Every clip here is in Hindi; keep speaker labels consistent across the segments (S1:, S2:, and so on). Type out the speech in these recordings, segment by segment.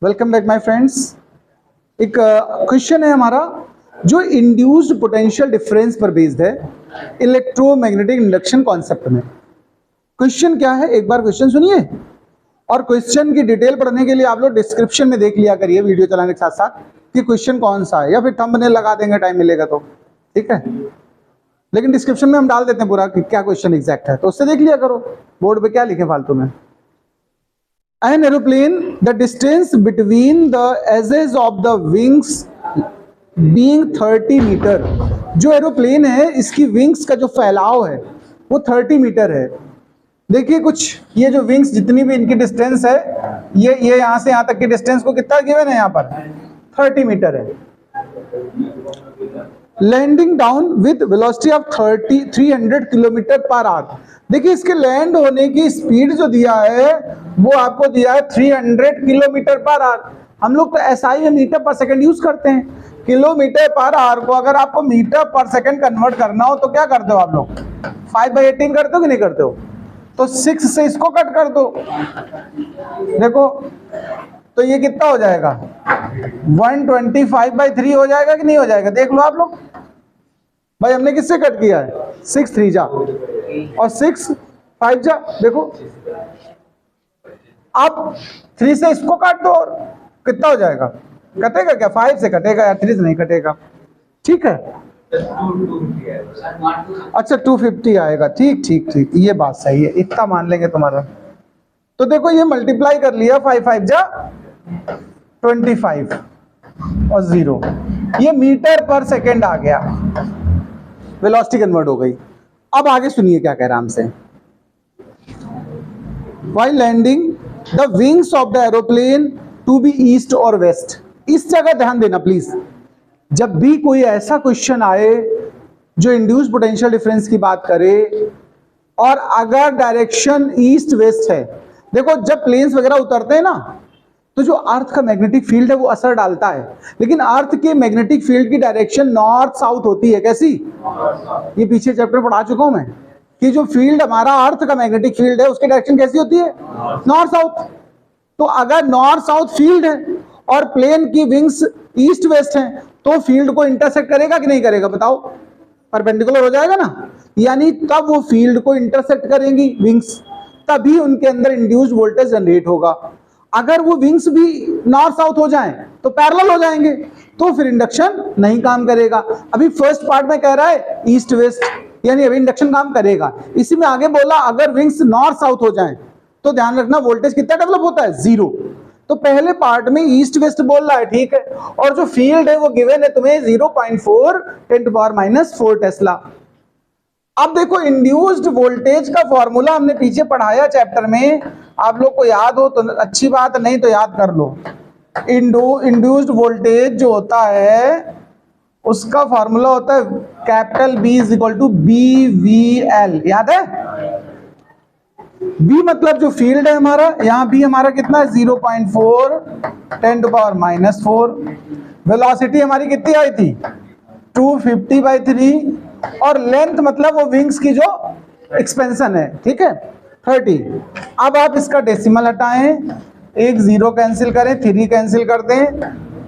S1: Welcome back my friends. एक क्वेश्चन है हमारा जो इंड्यूस्ड पोटेंशियल डिफरेंस पर बेस्ड है इलेक्ट्रोमैग्नेटिक इंडक्शन कॉन्सेप्ट में। क्वेश्चन क्या है, एक बार क्वेश्चन सुनिए और क्वेश्चन की डिटेल पढ़ने के लिए आप लोग डिस्क्रिप्शन में देख लिया करिए वीडियो चलाने के साथ साथ कि क्वेश्चन कौन सा है, या फिर थंबनेल लगा देंगे टाइम मिलेगा तो, ठीक है। लेकिन डिस्क्रिप्शन में हम डाल देते हैं पूरा कि क्या क्वेश्चन एग्जैक्ट है, तो उससे देख लिया करो। बोर्ड पे क्या लिखे फालतू में। An aeroplane, the distance between the edges of the wings being 30 metre. जो एरोप्लेन है इसकी विंग्स का जो फैलाव है वो 30 मीटर है। देखिए कुछ ये जो विंग्स जितनी भी इनकी डिस्टेंस है, ये यहाँ से यहाँ तक की डिस्टेंस को कितना गिवन है, यहाँ पर 30 मीटर है। Landing down with velocity of 300 kilometre per hour. देखिए इसके लैंड होने की स्पीड जो दिया है वो आपको दिया है 300 किलोमीटर पर आवर। हम लोग तो SI में मीटर पर सेकंड यूज करते हैं। किलोमीटर पर आवर को अगर आपको मीटर पर सेकंड कन्वर्ट करना हो तो क्या करते हो आप लोग, 5/18 करते हो कि नहीं करते हो? तो 6 से इसको कट कर दो, देखो तो ये कितना हो जाएगा, 125/3 हो जाएगा कि नहीं हो जाएगा, देख लो आप लोग। भाई हमने किससे कट किया है, 6 3 जा और 6 5 जा, देखो आप 3 से इसको काट दो और कितना हो जाएगा, कटेगा क्या, 5 से कटेगा या 3 से नहीं कटेगा, ठीक है। अच्छा 250 आएगा, ठीक ठीक ठीक, ये बात सही है, इतना मान लेंगे तुम्हारा। तो देखो ये मल्टीप्लाई कर लिया, 5 5 जा 25 और 0, ये मीटर पर सेकेंड आ गया, वेलोसिटी कन्वर्ट हो गई। अब आगे सुनिए क्या कह रहा है हमसे। While landing, the wings of the aeroplane to be east और west। इस जगह ध्यान देना प्लीज, जब भी कोई ऐसा क्वेश्चन आए जो इंड्यूस पोटेंशियल डिफरेंस की बात करे और अगर डायरेक्शन ईस्ट वेस्ट है, देखो जब प्लेन्स वगैरह उतरते हैं ना तो जो अर्थ का मैग्नेटिक फील्ड है वो असर डालता है, लेकिन अर्थ के मैग्नेटिक फील्ड की डायरेक्शन नॉर्थ साउथ होती है। कैसी, ये पीछे चैप्टर पढ़ा चुका हूं मैं कि जो फील्ड हमारा अर्थ का मैग्नेटिक फील्ड है उसकी डायरेक्शन कैसी होती है, नॉर्थ साउथ। तो अगर नॉर्थ साउथ फील्ड है और प्लेन की विंग्स ईस्ट वेस्ट है तो फील्ड को इंटरसेक्ट करेगा कि नहीं करेगा, बताओ, परपेंडिकुलर हो जाएगा ना, यानी तब वो फील्ड को इंटरसेक्ट करेंगी विंग्स, तभी उनके अंदर इंड्यूस्ड वोल्टेज जनरेट होगा। अगर वो विंग्स भी नॉर्थ साउथ हो जाएं तो पैरेलल हो जाएंगे, तो फिर इंडक्शन नहीं काम करेगा। अभी फर्स्ट पार्ट में कह रहा है ईस्ट वेस्ट, यानी अभी इंडक्शन काम करेगा। इसी में आगे बोला अगर विंग्स नॉर्थ साउथ हो जाएं तो ध्यान रखना वोल्टेज कितना डेवलप होता है, 0। तो पहले पार्ट में ईस्ट वेस्ट बोल रहा है, ठीक है, और जो फील्ड है वो गिवन है तुम्हें 0.4 10⁻⁴ टेस्ला। अब देखो इंड्यूस्ड वोल्टेज का फॉर्मूला हमने पीछे पढ़ाया चैप्टर में, आप लोग को याद हो तो अच्छी बात, नहीं तो याद कर लो। इंड्यूस्ड वोल्टेज जो होता है उसका फॉर्मूला होता है कैपिटल B = BVL, याद है। B मतलब जो फील्ड है हमारा, यहाँ भी हमारा कितना है 0.4 10⁻⁴। वेलोसिटी हमारी कितनी आई थी 250/3, और लेंथ मतलब वो विंग्स की जो एक्सपेंशन है, ठीक है 30। अब आप इसका डेसिमल हटाएं, एक 0 कैंसिल करें, 3 कैंसिल कर दें,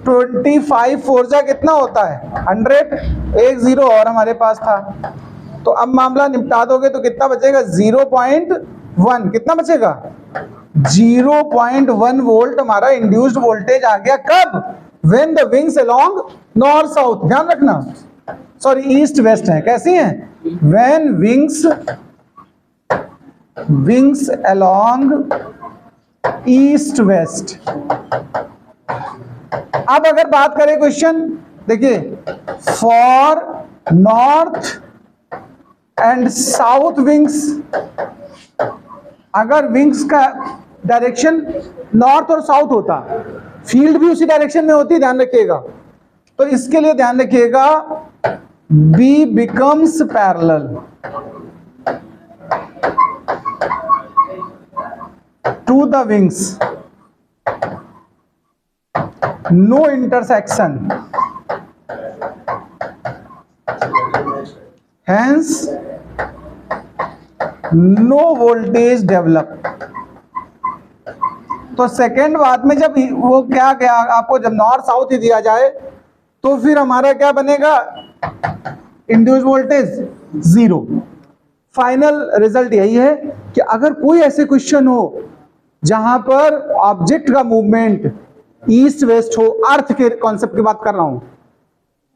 S1: 25 4 जा कितना होता है 100, एक 0 और हमारे पास था। तो अब मामला निपटा दोगे तो कितना बचेगा 0.1, कितना बचेगा 0.1 वोल्ट हमारा इंड्यूस्ड वोल्टेज आ गया। कब, when the wings along north south, ध्यान रखना, सॉरी ईस्ट वेस्ट है, कैसी हैं, when wings along east west. अब अगर बात करें क्वेश्चन, देखिए for north and south wings, अगर विंग्स का डायरेक्शन नॉर्थ और साउथ होता, फील्ड भी उसी डायरेक्शन में होती, ध्यान रखिएगा। तो इसके लिए ध्यान रखिएगा B becomes parallel to the wings, no intersection, hence no voltage develop। तो सेकेंड बात में जब वो क्या क्या आपको जब नॉर्थ साउथ ही दिया जाए तो फिर हमारा क्या बनेगा, इंड्यूस वोल्टेज 0। फाइनल रिजल्ट यही है कि अगर कोई ऐसे क्वेश्चन हो जहां पर ऑब्जेक्ट का मूवमेंट ईस्ट वेस्ट हो, अर्थ के कॉन्सेप्ट की बात कर रहा हूं,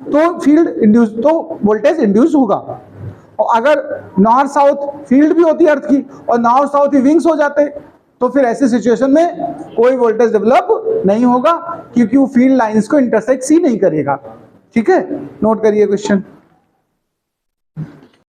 S1: तो फील्ड इंड्यूस, तो वोल्टेज इंड्यूस होगा। और अगर नॉर्थ साउथ फील्ड भी होती है अर्थ की और नॉर्थ साउथ ही विंग्स हो जाते, तो फिर ऐसी सिचुएशन में कोई वोल्टेज डेवलप नहीं होगा, क्योंकि वो फील्ड लाइंस को इंटरसेक्ट ही नहीं करेगा। ठीक है, नोट करिए क्वेश्चन।